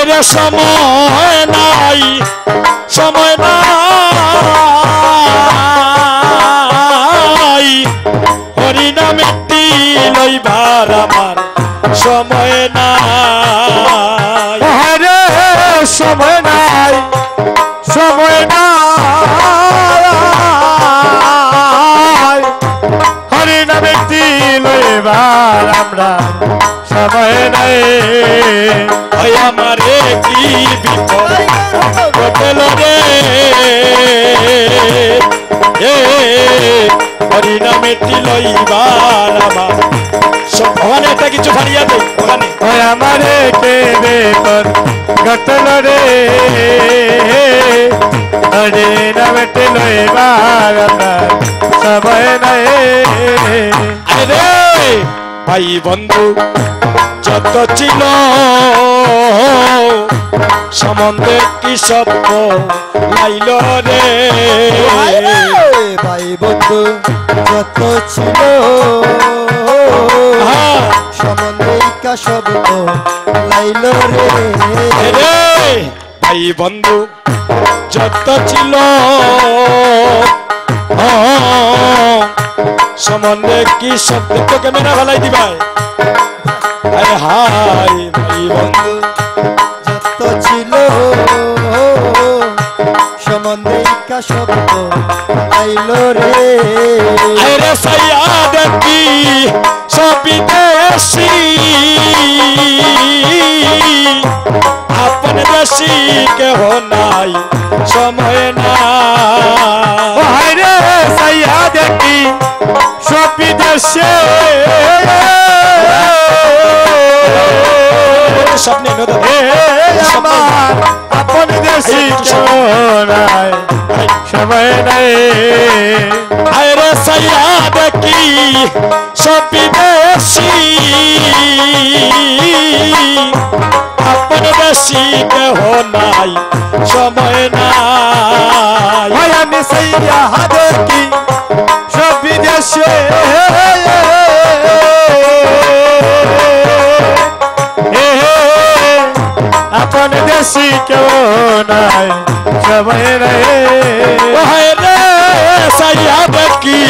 রে সময় নাই সময় নাই হরি নামেটি লইবার আমার সময় নাই রে সময় নাই সময় নাই হরি নামেটি লইবার আমরা সময় নাই আমারে কি বিপদ ঘটল রে হরি নামেটি লইবার আমার ওখানে একটা কিছু ফাড়িয়া দেয় ওখানে আমারে কে বিপদ ঘটল রে হরি নামেটি লইবার আমরা সময় নাই আরে ভাই বন্ধু যত ছিল সম্বন্ধে কি শব্দ লাইল রে ভাই বন্ধু যত ছিল সম্বন্ধে শব্দ লাইল রে ভাই বন্ধু যত ছিল সম্বন্ধে কি শব্দ তো ক্যামেরা ভালাই দিবাই আরে হাই ভাই বন্ধু যত ছিল সম্বন্ধে শব্দ লাইল রে আরে সাইয়া দেখি সবিদেশি আপন দেশি কেহ নাই সময় নাই রে সাইয়া দেখি সব বিদেশে স্বপ্নে আমার আপন দেশি নাই সময় নাই আরে সাইয়া দেখি সবিদেশি আপন দেশি কেহ নাই সময় নাই আমি সাইয়া দেখি সব বিদেশে আপন দেশি কেউ নাই সময় নাই রে সাইয়া দেখি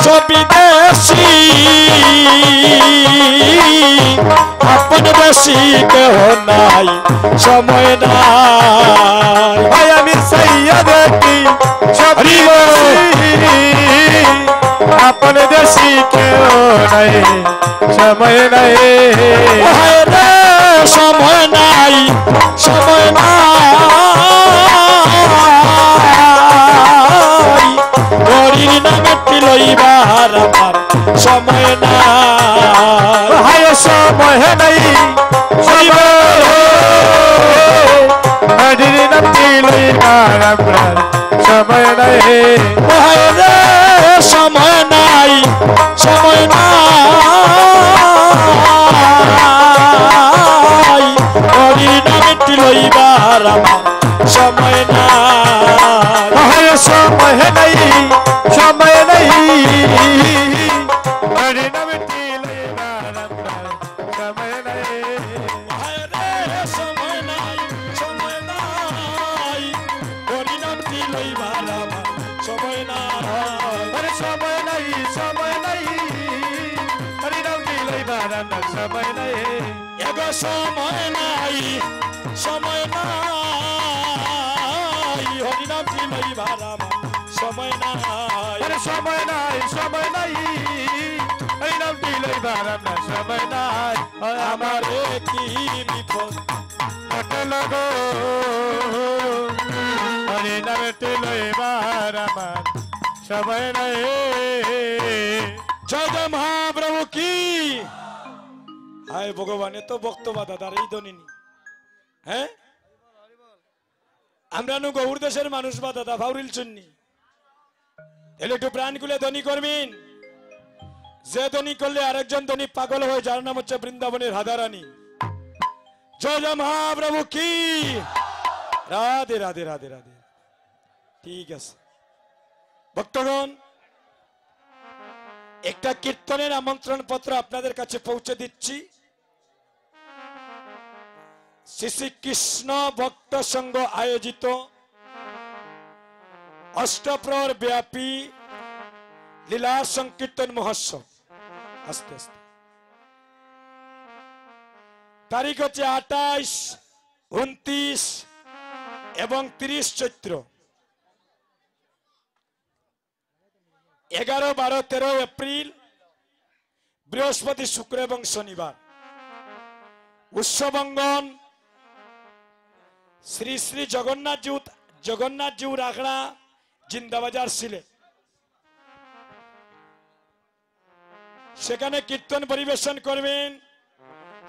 সবিদেশি আপন দেশি কেহ নাই সময় নাই আমি সাইয়া দেখি সব আপন দেশি কেউ নাই সময় নাই রে সময় নাই সময় নাই হরির নামটি লইবার আমার সময় নাই সময় নাই হরির নামটি লইবার আপনার সময় নাই রে সময় নাই সময় নাই হরির নামটি লইবার আমার সময় নাই সময় নাই সময় নাই হরির নামটি লইবার আপনার সময় নাই সময় নাই সময় নাই হরির নামটি লইবার আমার সময় নাই সময় নাই সময় নাই হরির নামটি লইবার আপনার সময় নাই এগো সময় নাই সময় নাই হরি নামটি লইবার আমার সময় নাই সময় নাই সময় নাই হরির নামটি লইবার আপনার সময় নাই আমার কি বিপদ ঘটল গো হরির নামটি লইবার আমার সময় নাই জয় জয় মহাপ্রভু কি হায় ভগবান এত বক্তব্য দাদার এই দনিনি হ্যাঁ আমরা নু গৌর দেশের মানুষ বা দাদা ভাউরিল চুন্নি এলে একটু প্রাণ খুলে ধ্বনি করবেন যে ধ্বনি করলে আরেকজন ধ্বনি পাগল হয়ে যার নাম হচ্ছে বৃন্দাবনের রাধারানী জয় জয় মহাপ্রভু কি রাধে রাধে রাধে রাধে ঠিক আছে ভক্তগণ একটা কীর্তনের আমন্ত্রণ পত্র আপনাদের কাছে পৌঁছে দিচ্ছি শ্রী শ্রী কৃষ্ণ ভক্ত সংঘ আয়োজিত অষ্টপ্রহর ব্যাপী লীলা সংকীর্তন মহোৎসব। আস্তে আস্তে তারিখ হচ্ছে 28, 29 এবং 30 চৈত্র, 11, 12, 13 এপ্রিল বৃহস্পতি, শুক্র এবং শনিবার। উৎসবঙ্গন শ্রী শ্রী জগন্নাথজিউ রাখড়া, জিন্দাবাজার, সিলেট। সেখানে কীর্তন পরিবেশন করবেন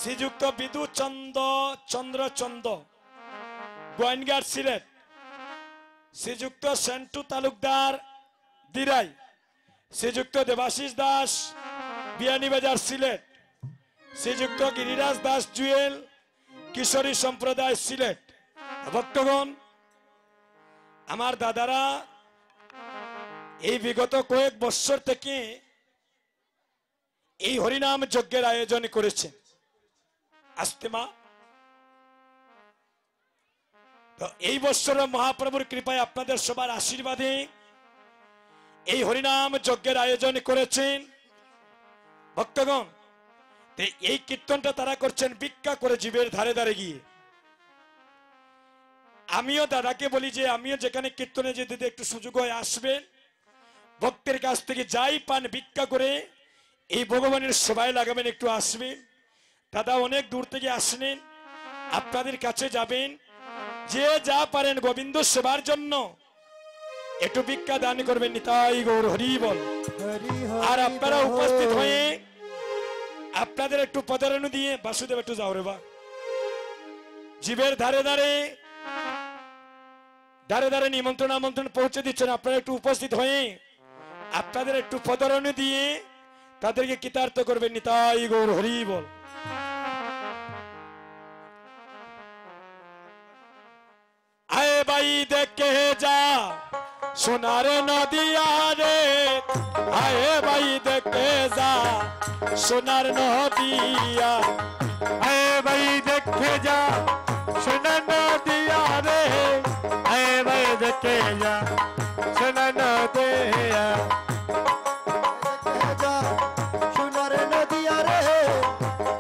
শ্রীযুক্ত বিদু চন্দ্র গোয়েনঘাট, সিলেট। শ্রীযুক্ত সেন্টু তালুকদার, দিরাই। শ্রীযুক্ত দেবাশিস দাস, বিয়ানীবাজার, সিলেট। শ্রীযুক্ত গিরিরাজ দাস জুয়েল, কিশোরী সম্প্রদায়, সিলেট। ভক্তগণ, আমার দাদারা এই বিগত কয়েক বছর থেকে এই হরিনাম যজ্ঞের আয়োজন করেছেন। আসতে মা, তো এই বছর মহাপ্রভুর কৃপায় আপনাদের সবার আশীর্বাদে এই হরিনাম যজ্ঞের আয়োজন করেছেন। ভক্তগণ, এই কীর্তনটা তারা করছেন ভিক্ষা করে, জীবের ধারে ধারে গিয়ে। আমিও দাদাকে বলি যে আমিও যেখানে কীর্তনে যেতে একটু সুযোগ হয় আসবেন, ভক্তের কাছ থেকে যাই পান ভিক্ষা করে এই ভগবানের সেবায় লাগাবেন, একটু আসবেন। দাদা অনেক দূর থেকে আসলেন, আপনাদের কাছে যাবেন, যে যা পারেন গোবিন্দ সেবার জন্য একটু ভিক্ষা দান করবেন। নিতাই গৌর হরি বল। আর আপনারা উপস্থিত হয়ে আপনাদের একটু পদারণু দিয়ে, বাসুদেব একটু যাও রে বা, জীবের ধারে ধারে ধারে ধারে নিমন্ত্রণ আমন্ত্রণ পৌঁছে দিচ্ছেন। আপনারা একটু উপস্থিত হয়ে আপনাদের একটু পদারণু দিয়ে তাদেরকে কৃতার্থ করবেন। নিতাই গৌর হরি বল। আয়ে ভাই দেখে যা সোনার নদিয়া রে, আয়ে ভাই দেখে যা সোনার নদিয়া, আয়ে ভাই দেখে যা সোনার নদিয়া রে, আয়ে ভাই দেখে যা সোনার নদিয়া, সোনার নদিয়া রে,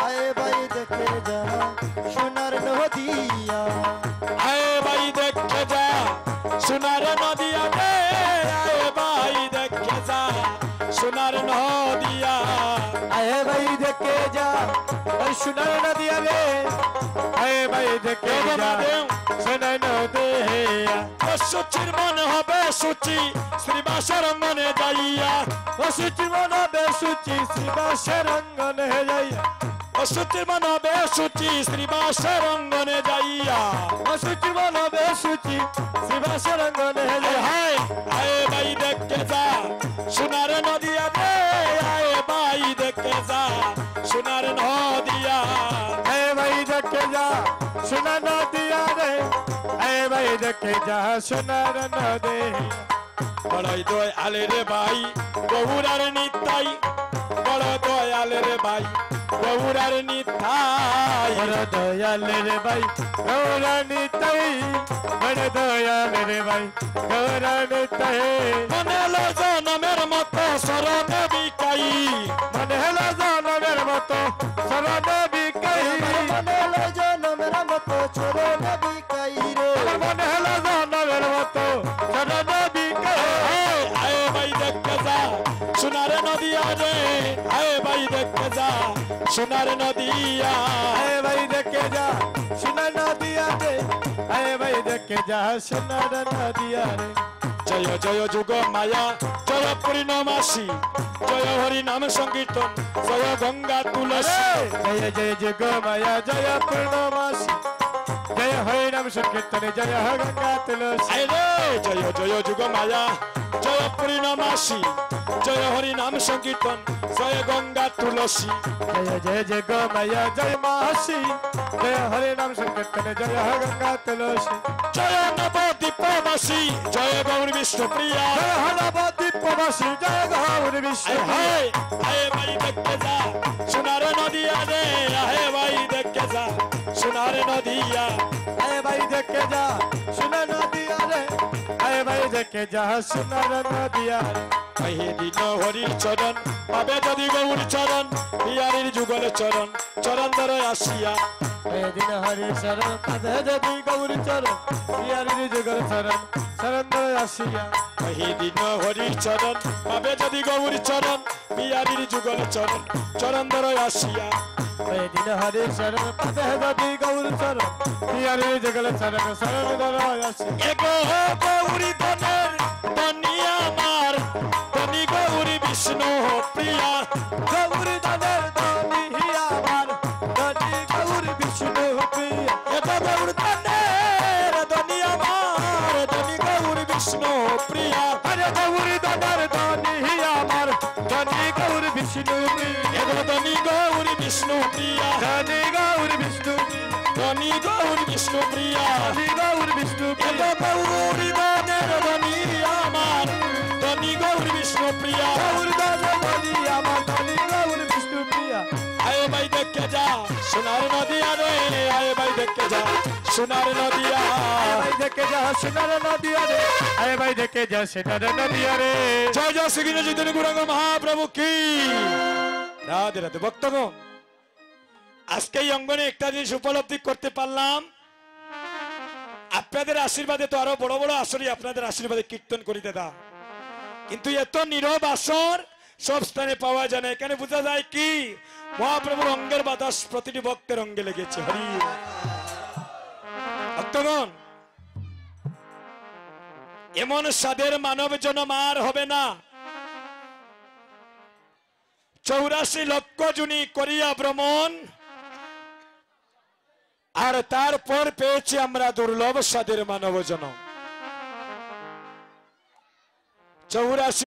আয়ে ভাই দেখে যা সোনার নদিয়া, আয়ে ভাই দেখে যা সোনার নদিয়া রে, আয়ে ভাই দেখে যা সোনার নদিয়া, আয়ে ভাই দেখে যা সোনার নদিয়া রে, আয়ে ভাই দেখে যা সোনার নদিয়া। সুচির মন হবে সুচি শ্রীবাসের মনে যাইয়া, অসুচি মন হবে সুচি শ্রীবাসের অঙ্গনে যাইয়া, অসুচির মন হবে সুচি শ্রীবাসের অঙ্গনে যাইয়া, অসুচি মন হবে সুচি শ্রীবাসের অঙ্গনে যাইয়া, হায় আয়ে ভাই দেখে যা সোনার নদিয়া রে, আয়ে ভাই দেখে যা সোনার নদিয়া, আয়ে ভাই দেখে যা সোনার নদিয়া রে, আয়ে ভাই দেখে যা সোনার নদিয়া। বড়ই দয়ালে রে ভাই গৌরার নিতাই, বড় দয়ালে রে ভাই গৌরার নিতাই, বড় দয়াল রে ভাই গৌরানি তাই, বড় দয়াল রে ভাই গৌরানি তাই, মনে হলো জনমের মতো শরণ বিকাই, মনে হলো জনমের মতো শরণ বিকাই, মনে হলো জনমের মতো চরণ বিকাই রে, মনে হলো জনমের মতো শরণ বিকাই, আয়ে ভাই দেখে যা সোনার নদিয়া রে, আয়ে ভাই দেখে যা সোনার নদিয়া, আয়ে ভাই দেখে যা সোনার নদিয়া রে, আয়ে ভাই দেখে যা সোনার নদিয়া রে। জয় জয় যুগ মায়া জয় পূর্ণমাসী, জয় হরি নাম সংকীর্তন, জয় গঙ্গা তুলসী, জয় জয় যুগ মায়া জয় পূর্ণমাসী, জয় হরি নাম সংকীর্তনে জয় গঙ্গা তুলসী, আয় রে জয় জয় যুগ মায়া জয় পূর্ণমাসী, জয় হরি নাম সংকীর্তন, জয় গঙ্গা তুলসী, জয় জয় জয় গো মায়া জয় মাসি, জয় হরে নাম সংকীর্তনে জয় গঙ্গা তুলসী, জয় নবদ্বীপবাসী জয় গৌর বিষ্ণুপ্রিয়া, জয় হরবদ্বীপবাসী জয় গৌর বিষ্ণু, আয় আয়ে ভাই দেখে যা সোনার নদিয়া রে, আহে ভাই দেখে যা সোনার নদিয়া আয় ভাই দেখে যা সোনার নদিয়া রে আয় ভাই দেখে যা সোনার নদিয়া এই দিন হরির চরণ পাবে যদি গৌর চরণ বিহারীর যুগল চরণ চরণ ধরে আসিয়া এদিন হরি শরণ পাবে যদি গৌর চরণ বিহারীর যুগল চরণ শরণ ধরে আসিয়া এই দিন হরির চরণ পাবে যদি গৌর চরণ বিহারীর যুগল চরণ চরণ ধরে আসিয়া এদিন হরি শরণ পাবে যদি গৌর চরণ বিহারীর যুগল চরণ শরণ ধরে আসিয়া এগো গৌরী ধনের ধনী আমার ধনী গৌরী বিষ্ণু প্রিয়া গৌর দাদের ধনী আমার ধনী গৌর বিষ্ণু প্রিয়া এগো গৌর ধনের ধনী আমার ধনী গৌরী বিষ্ণু প্রিয়া আরে গৌর দাদের ধনী আমার ধনী গৌর বিষ্ণু প্রিয়া এগো ধনী গৌরী বিষ্ণু প্রিয়া ধনী গৌর বিষ্ণু ধনী গৌরী বিষ্ণু প্রিয়া ধনী গৌর বিষ্ণু এগো গৌরী ধনের ধনী আমার ধনী গৌরী বিষ্ণু প্রিয়া গৌর দাদের ধনী আমার ধনী গৌর বিষ্ণু প্রিয়া আয়ে ভাই দেখে যা সোনার নদিয়া রে আয়ে ভাই দেখে যা সোনার নদিয়া ভাই দেখে যা সোনার নদিয়া রে আয় ভাই দেখে যা সোনার নদিয়া রে জয় জয় শ্রী কৃষ্ণ চৈতন্য গৌরাঙ্গ মহাপ্রভু কি রাধে রাধে ভক্তগণ আজকে এই অঙ্গনে একটা জিনিস উপলব্ধি করতে পারলাম আপনাদের আশীর্বাদে তো আরো বড় বড় আসরই আপনাদের আশীর্বাদে কীর্তন করি দাদা কিন্তু এত নীরব আসর সব স্থানে পাওয়া যায় না এখানে বোঝা যায় কি মহাপ্রভুর অঙ্গের বাতাস প্রতিটি ভক্তের অঙ্গে লেগেছে হরি ভক্তগণ এমন সাদের মানব জনম আর হবে না 84 লক্ষ জুনি করিয়া ভ্রমণ আর তারপর পেয়েছি আমরা দুর্লভ সাদের মানব জনম 84